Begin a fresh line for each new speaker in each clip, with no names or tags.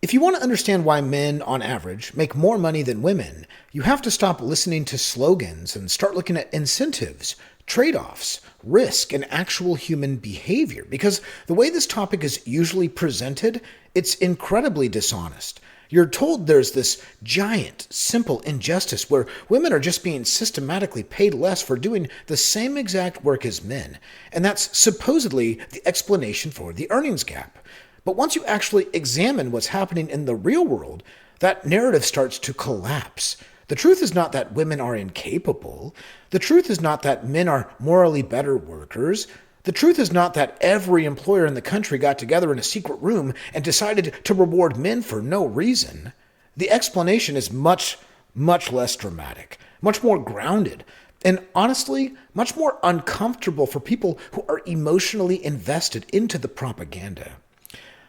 If you want to understand why men, on average, make more money than women, you have to stop listening to slogans and start looking at incentives, trade-offs, risk, and actual human behavior. Because the way this topic is usually presented, it's incredibly dishonest. You're told there's this giant, simple injustice where women are just being systematically paid less for doing the same exact work as men, and that's supposedly the explanation for the earnings gap. But once you actually examine what's happening in the real world, that narrative starts to collapse. The truth is not that women are incapable. The truth is not that men are morally better workers. The truth is not that every employer in the country got together in a secret room and decided to reward men for no reason. The explanation is much, much less dramatic, much more grounded, and honestly, much more uncomfortable for people who are emotionally invested into the propaganda.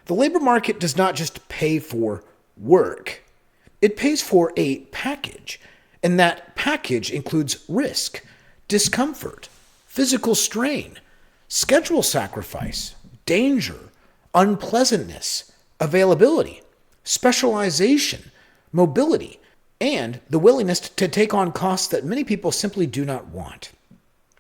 The labor market does not just pay for work. It pays for a package, and that package includes risk, discomfort, physical strain, schedule sacrifice, danger, unpleasantness, availability, specialization, mobility, and the willingness to take on costs that many people simply do not want.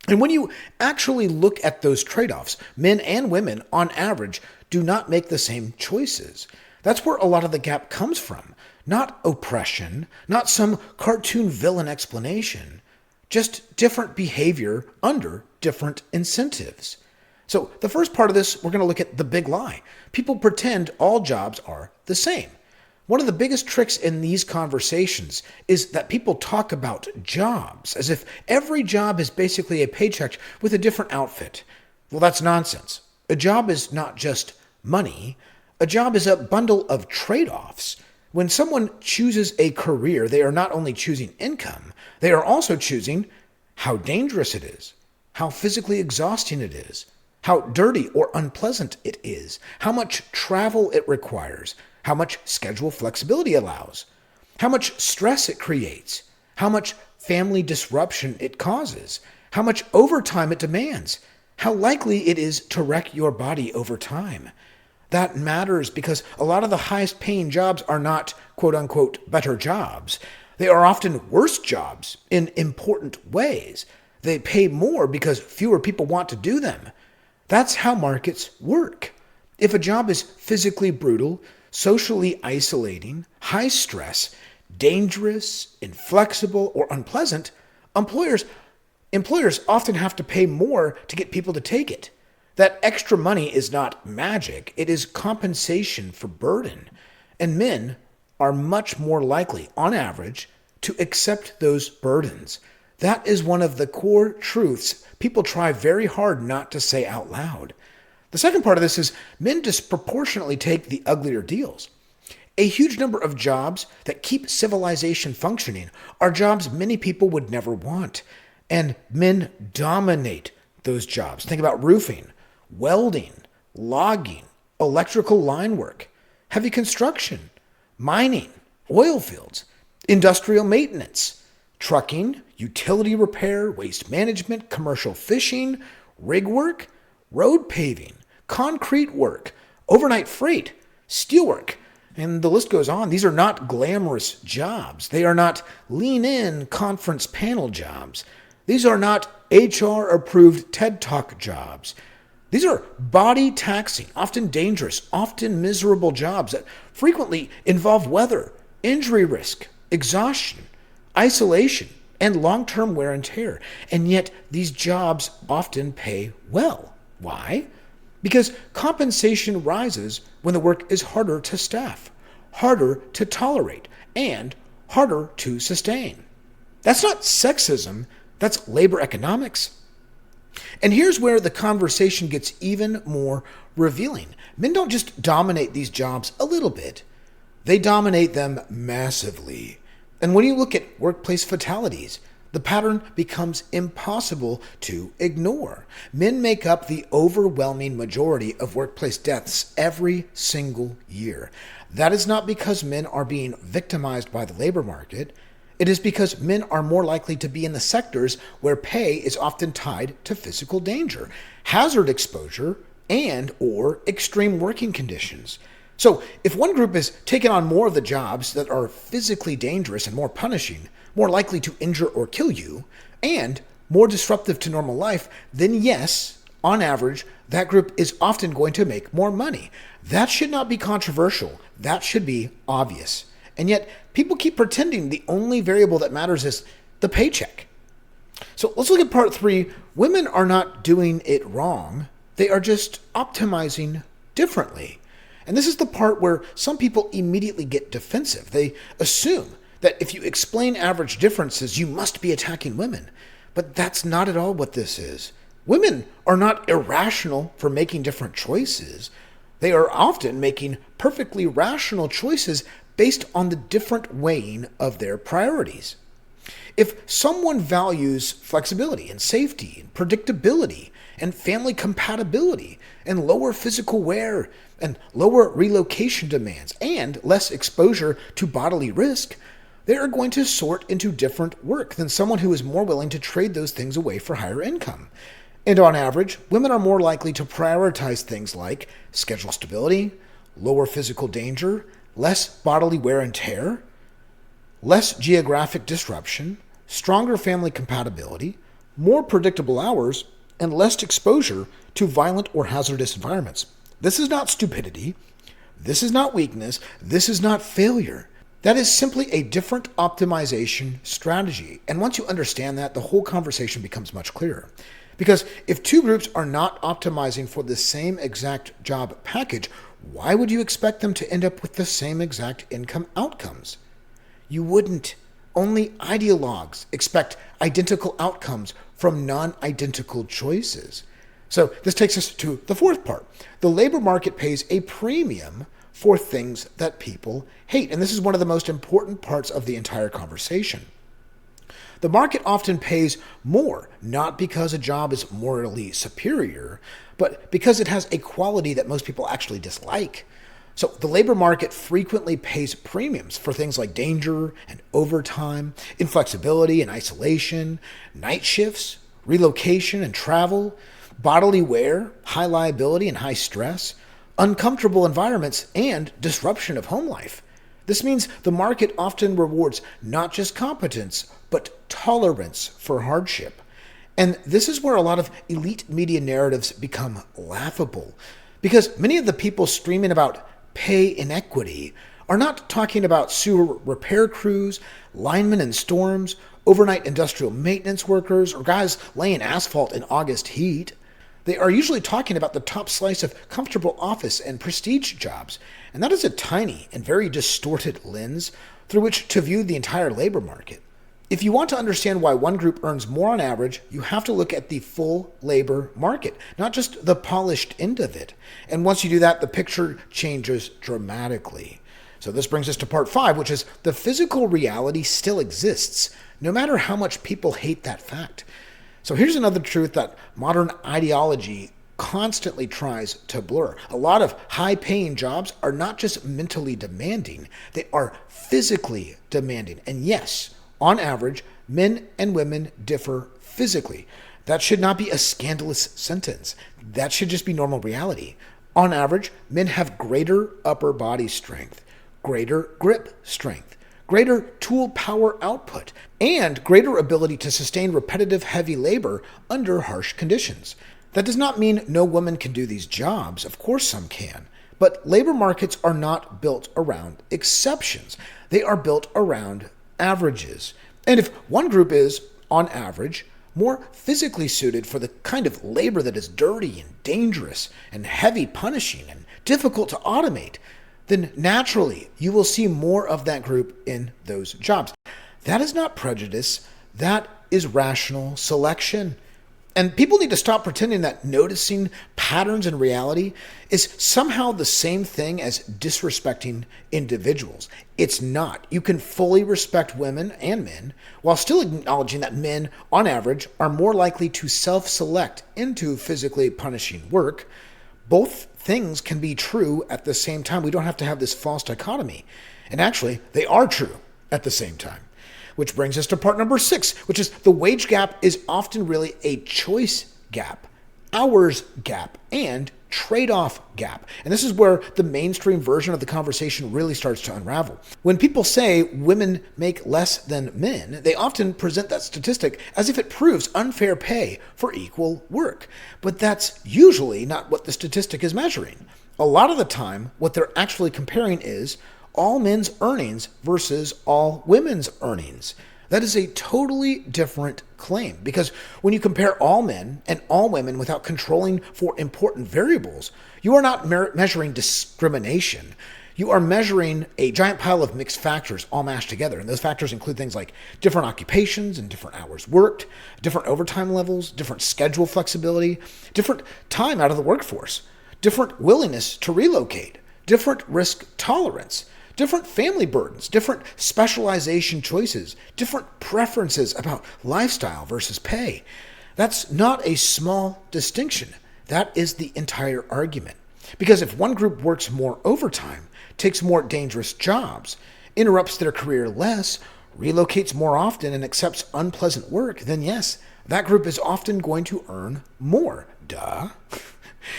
And when you actually look at those trade-offs, men and women, on average, do not make the same choices. That's where a lot of the gap comes from. Not oppression, not some cartoon villain explanation, just different behavior under different incentives. So the first part of this, we're going to look at the big lie. People pretend all jobs are the same. One of the biggest tricks in these conversations is that people talk about jobs as if every job is basically a paycheck with a different outfit. Well, that's nonsense. A job is not just money. A job is a bundle of trade-offs. When someone chooses a career, they are not only choosing income, they are also choosing how dangerous it is, how physically exhausting it is, how dirty or unpleasant it is, how much travel it requires, how much schedule flexibility allows, how much stress it creates, how much family disruption it causes, how much overtime it demands, how likely it is to wreck your body over time. That matters because a lot of the highest paying jobs are not quote unquote better jobs. They are often worse jobs in important ways. They pay more because fewer people want to do them. That's how markets work. If a job is physically brutal, socially isolating, high stress, dangerous, inflexible, or unpleasant, employers often have to pay more to get people to take it. That extra money is not magic, it is compensation for burden. And men are much more likely, on average, to accept those burdens. That is one of the core truths people try very hard not to say out loud. The second part of this is men disproportionately take the uglier deals. A huge number of jobs that keep civilization functioning are jobs many people would never want. And men dominate those jobs. Think about roofing, welding, logging, electrical line work, heavy construction, mining, oil fields, industrial maintenance, trucking, utility repair, waste management, commercial fishing, rig work, road paving, concrete work, overnight freight, steelwork, and the list goes on. These are not glamorous jobs. They are not lean-in conference panel jobs. These are not HR-approved TED Talk jobs. These are body-taxing, often dangerous, often miserable jobs that frequently involve weather, injury risk, exhaustion, isolation, and long-term wear and tear. And yet, these jobs often pay well. Why? Because compensation rises when the work is harder to staff, harder to tolerate, and harder to sustain. That's not sexism, that's labor economics. And here's where the conversation gets even more revealing. Men don't just dominate these jobs a little bit, they dominate them massively. And when you look at workplace fatalities, the pattern becomes impossible to ignore. Men make up the overwhelming majority of workplace deaths every single year. That is not because men are being victimized by the labor market. It is because men are more likely to be in the sectors where pay is often tied to physical danger, hazard exposure, and or extreme working conditions. So, if one group is taking on more of the jobs that are physically dangerous and more punishing, more likely to injure or kill you, and more disruptive to normal life, then yes, on average, that group is often going to make more money. That should not be controversial. That should be obvious. And yet, people keep pretending the only variable that matters is the paycheck. So let's look at part 3. Women are not doing it wrong. They are just optimizing differently. And this is the part where some people immediately get defensive. They assume that if you explain average differences, you must be attacking women. But that's not at all what this is. Women are not irrational for making different choices. They are often making perfectly rational choices based on the different weighing of their priorities. If someone values flexibility and safety and predictability and family compatibility and lower physical wear and lower relocation demands and less exposure to bodily risk, they are going to sort into different work than someone who is more willing to trade those things away for higher income. And on average, women are more likely to prioritize things like schedule stability, lower physical danger, less bodily wear and tear, less geographic disruption, stronger family compatibility, more predictable hours, and less exposure to violent or hazardous environments. This is not stupidity. This is not weakness. This is not failure. That is simply a different optimization strategy. And once you understand that, the whole conversation becomes much clearer. Because if two groups are not optimizing for the same exact job package, why would you expect them to end up with the same exact income outcomes? You wouldn't. Only ideologues expect identical outcomes from non-identical choices. So this takes us to the fourth part. The labor market pays a premium for things that people hate. And this is one of the most important parts of the entire conversation. The market often pays more, not because a job is morally superior, but because it has a quality that most people actually dislike. So the labor market frequently pays premiums for things like danger and overtime, inflexibility and isolation, night shifts, relocation and travel, bodily wear, high liability and high stress, uncomfortable environments, and disruption of home life. This means the market often rewards not just competence, but tolerance for hardship. And this is where a lot of elite media narratives become laughable, because many of the people screaming about pay inequity are not talking about sewer repair crews, linemen in storms, overnight industrial maintenance workers, or guys laying asphalt in August heat. They are usually talking about the top slice of comfortable office and prestige jobs, and that is a tiny and very distorted lens through which to view the entire labor market. If you want to understand why one group earns more on average, you have to look at the full labor market, not just the polished end of it. And once you do that, the picture changes dramatically. So this brings us to part 5, which is the physical reality still exists, no matter how much people hate that fact. So here's another truth that modern ideology constantly tries to blur. A lot of high-paying jobs are not just mentally demanding, they are physically demanding. And yes, on average, men and women differ physically. That should not be a scandalous sentence. That should just be normal reality. On average, men have greater upper body strength, greater grip strength, greater tool power output, and greater ability to sustain repetitive heavy labor under harsh conditions. That does not mean no woman can do these jobs. Of course some can. But labor markets are not built around exceptions. They are built around averages. And if one group is, on average, more physically suited for the kind of labor that is dirty and dangerous and heavy punishing and difficult to automate, then naturally you will see more of that group in those jobs. That is not prejudice. That is rational selection. And people need to stop pretending that noticing patterns in reality is somehow the same thing as disrespecting individuals. It's not. You can fully respect women and men while still acknowledging that men, on average, are more likely to self-select into physically punishing work. Both things can be true at the same time. We don't have to have this false dichotomy. And actually, they are true at the same time. Which brings us to part number 6, which is the wage gap is often really a choice gap, hours gap, and trade-off gap. And this is where the mainstream version of the conversation really starts to unravel. When people say women make less than men, they often present that statistic as if it proves unfair pay for equal work. But that's usually not what the statistic is measuring. A lot of the time, what they're actually comparing is all men's earnings versus all women's earnings. That is a totally different claim, because when you compare all men and all women without controlling for important variables, you are not measuring discrimination. You are measuring a giant pile of mixed factors all mashed together. And those factors include things like different occupations and different hours worked, different overtime levels, different schedule flexibility, different time out of the workforce, different willingness to relocate, different risk tolerance, different family burdens, different specialization choices, different preferences about lifestyle versus pay. That's not a small distinction. That is the entire argument. Because if one group works more overtime, takes more dangerous jobs, interrupts their career less, relocates more often, and accepts unpleasant work, then yes, that group is often going to earn more. Duh.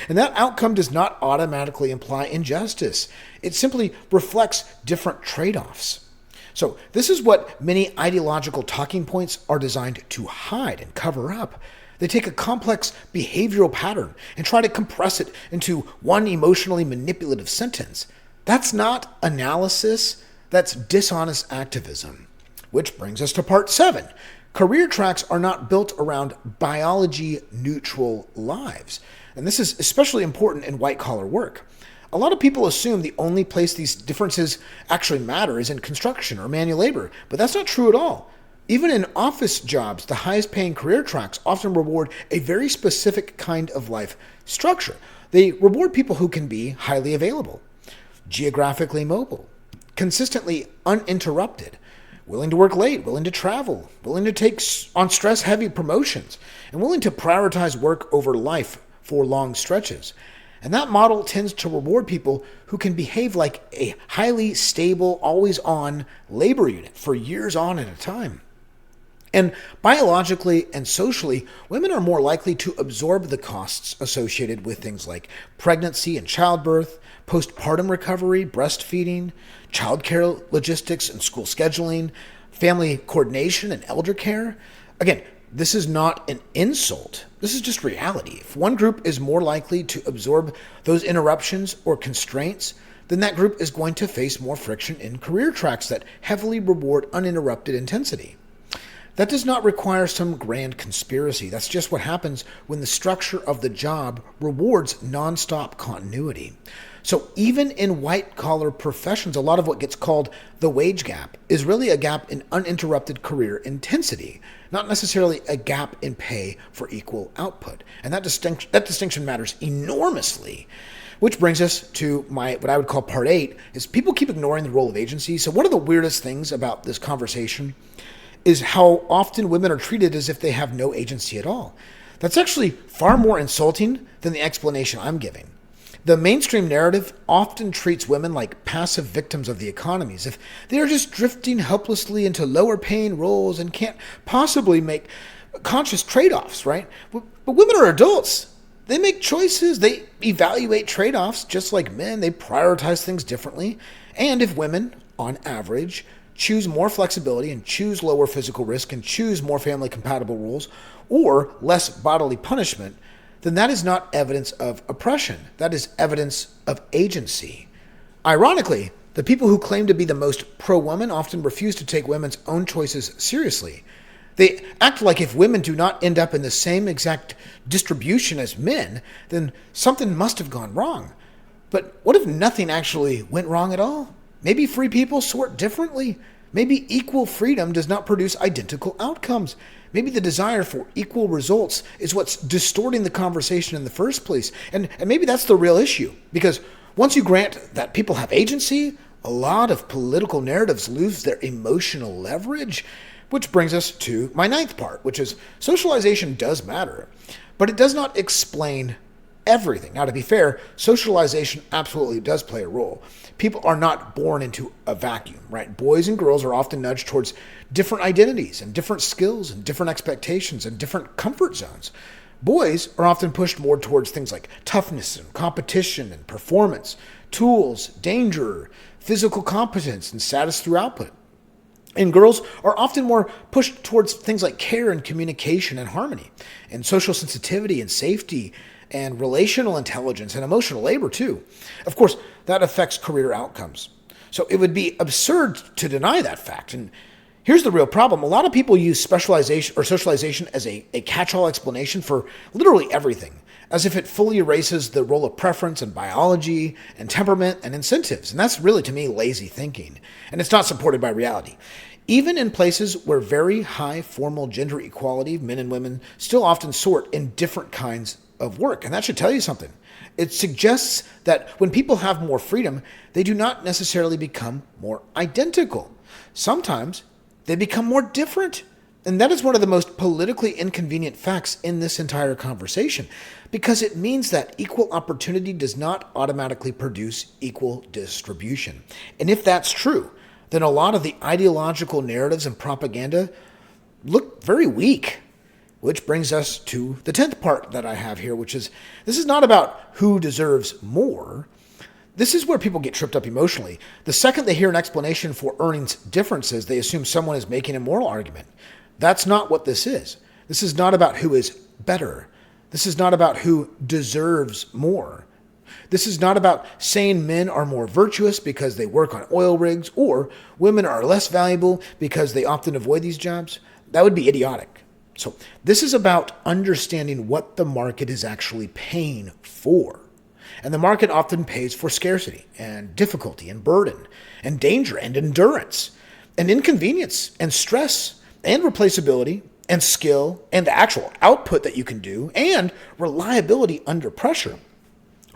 And that outcome does not automatically imply injustice. It simply reflects different trade-offs. So this is what many ideological talking points are designed to hide and cover up. They take a complex behavioral pattern and try to compress it into one emotionally manipulative sentence. That's not analysis, that's dishonest activism. Which brings us to part 7. Career tracks are not built around biology-neutral lives. And this is especially important in white-collar work. A lot of people assume the only place these differences actually matter is in construction or manual labor, but that's not true at all. Even in office jobs, the highest-paying career tracks often reward a very specific kind of life structure. They reward people who can be highly available, geographically mobile, consistently uninterrupted, willing to work late, willing to travel, willing to take on stress-heavy promotions, and willing to prioritize work over life for long stretches. And that model tends to reward people who can behave like a highly stable, always-on labor unit for years on at a time. And biologically and socially, women are more likely to absorb the costs associated with things like pregnancy and childbirth, postpartum recovery, breastfeeding, childcare logistics and school scheduling, family coordination and elder care. Again, this is not an insult. This is just reality. If one group is more likely to absorb those interruptions or constraints, then that group is going to face more friction in career tracks that heavily reward uninterrupted intensity. That does not require some grand conspiracy. That's just what happens when the structure of the job rewards nonstop continuity. So even in white-collar professions, a lot of what gets called the wage gap is really a gap in uninterrupted career intensity, not necessarily a gap in pay for equal output. And that distinction matters enormously. Which brings us to what I would call part 8, is people keep ignoring the role of agency. So one of the weirdest things about this conversation is how often women are treated as if they have no agency at all. That's actually far more insulting than the explanation I'm giving. The mainstream narrative often treats women like passive victims of the economy, as if they are just drifting helplessly into lower paying roles and can't possibly make conscious trade-offs, right? But women are adults. They make choices. They evaluate trade-offs just like men. They prioritize things differently. And if women, on average, choose more flexibility and choose lower physical risk and choose more family-compatible rules or less bodily punishment, then that is not evidence of oppression. That is evidence of agency. Ironically, the people who claim to be the most pro-woman often refuse to take women's own choices seriously. They act like if women do not end up in the same exact distribution as men, then something must have gone wrong. But what if nothing actually went wrong at all? Maybe free people sort differently. Maybe equal freedom does not produce identical outcomes. Maybe the desire for equal results is what's distorting the conversation in the first place. And maybe that's the real issue. Because once you grant that people have agency, a lot of political narratives lose their emotional leverage. Which brings us to my 9th part, which is socialization does matter, but it does not explain everything. Now, to be fair, socialization absolutely does play a role. People are not born into a vacuum, right? Boys and girls are often nudged towards different identities and different skills and different expectations and different comfort zones. Boys are often pushed more towards things like toughness and competition and performance, tools, danger, physical competence, and status through output. And girls are often more pushed towards things like care and communication and harmony, and social sensitivity and safety, and relational intelligence and emotional labor, too. Of course, that affects career outcomes. So it would be absurd to deny that fact. And here's the real problem. A lot of people use specialization or socialization as a catch-all explanation for literally everything, as if it fully erases the role of preference and biology and temperament and incentives. And that's really, to me, lazy thinking. And it's not supported by reality. Even in places where very high formal gender equality, men and women still often sort in different kinds of work. And that should tell you something. It suggests that when people have more freedom, they do not necessarily become more identical. Sometimes they become more different. And that is one of the most politically inconvenient facts in this entire conversation, because it means that equal opportunity does not automatically produce equal distribution. And if that's true, then a lot of the ideological narratives and propaganda look very weak. Which brings us to the 10th part that I have here, which is this is not about who deserves more. This is where people get tripped up emotionally. The second they hear an explanation for earnings differences, they assume someone is making a moral argument. That's not what this is. This is not about who is better. This is not about who deserves more. This is not about saying men are more virtuous because they work on oil rigs or women are less valuable because they often avoid these jobs. That would be idiotic. So this is about understanding what the market is actually paying for. And the market often pays for scarcity and difficulty and burden and danger and endurance and inconvenience and stress and replaceability and skill and actual output that you can do and reliability under pressure.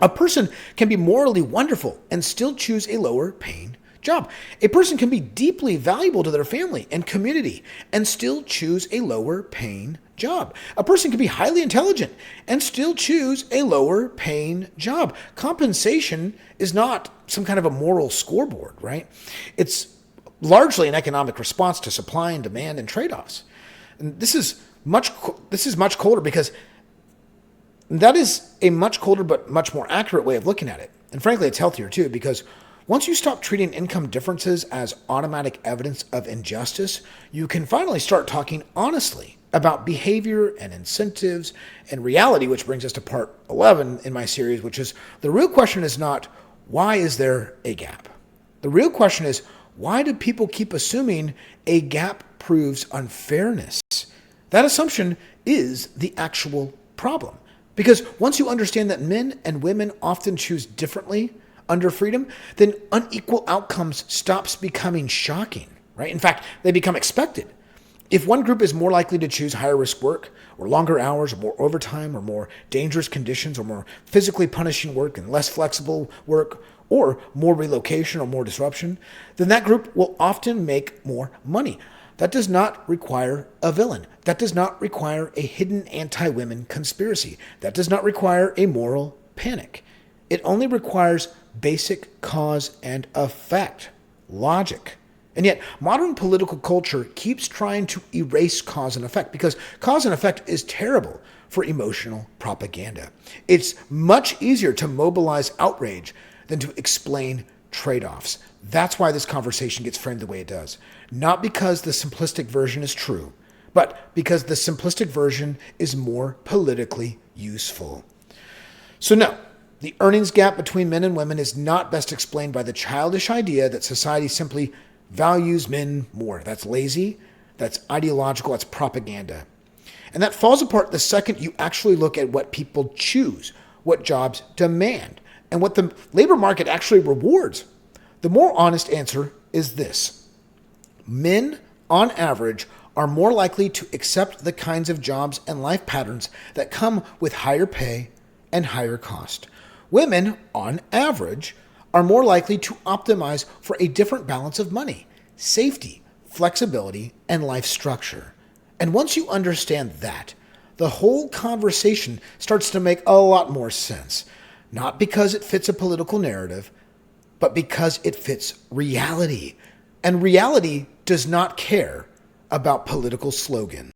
A person can be morally wonderful and still choose a lower paying job. A person can be deeply valuable to their family and community and still choose a lower paying job. A person can be highly intelligent and still choose a lower paying job. Compensation is not some kind of a moral scoreboard, right? It's largely an economic response to supply and demand and trade-offs. And this is much colder because that is a much colder but much more accurate way of looking at it. And frankly, it's healthier too, because once you stop treating income differences as automatic evidence of injustice, you can finally start talking honestly about behavior and incentives and reality, which brings us to part 11 in my series, which is the real question is not, why is there a gap? The real question is, why do people keep assuming a gap proves unfairness? That assumption is the actual problem. Because once you understand that men and women often choose differently under freedom, then unequal outcomes stops becoming shocking, right? In fact, they become expected. If one group is more likely to choose higher risk work, or longer hours, or more overtime, or more dangerous conditions, or more physically punishing work and less flexible work, or more relocation or more disruption, then that group will often make more money. That does not require a villain. That does not require a hidden anti-women conspiracy. That does not require a moral panic. It only requires basic cause and effect, logic. And yet, modern political culture keeps trying to erase cause and effect because cause and effect is terrible for emotional propaganda. It's much easier to mobilize outrage than to explain trade-offs. That's why this conversation gets framed the way it does. Not because the simplistic version is true, but because the simplistic version is more politically useful. So no, the earnings gap between men and women is not best explained by the childish idea that society simply values men more. That's lazy, that's ideological, that's propaganda. And that falls apart the second you actually look at what people choose, what jobs demand, and what the labor market actually rewards. The more honest answer is this. Men, on average, are more likely to accept the kinds of jobs and life patterns that come with higher pay and higher cost. Women, on average, are more likely to optimize for a different balance of money, safety, flexibility, and life structure. And once you understand that, the whole conversation starts to make a lot more sense. Not because it fits a political narrative, but because it fits reality. And reality does not care about political slogans.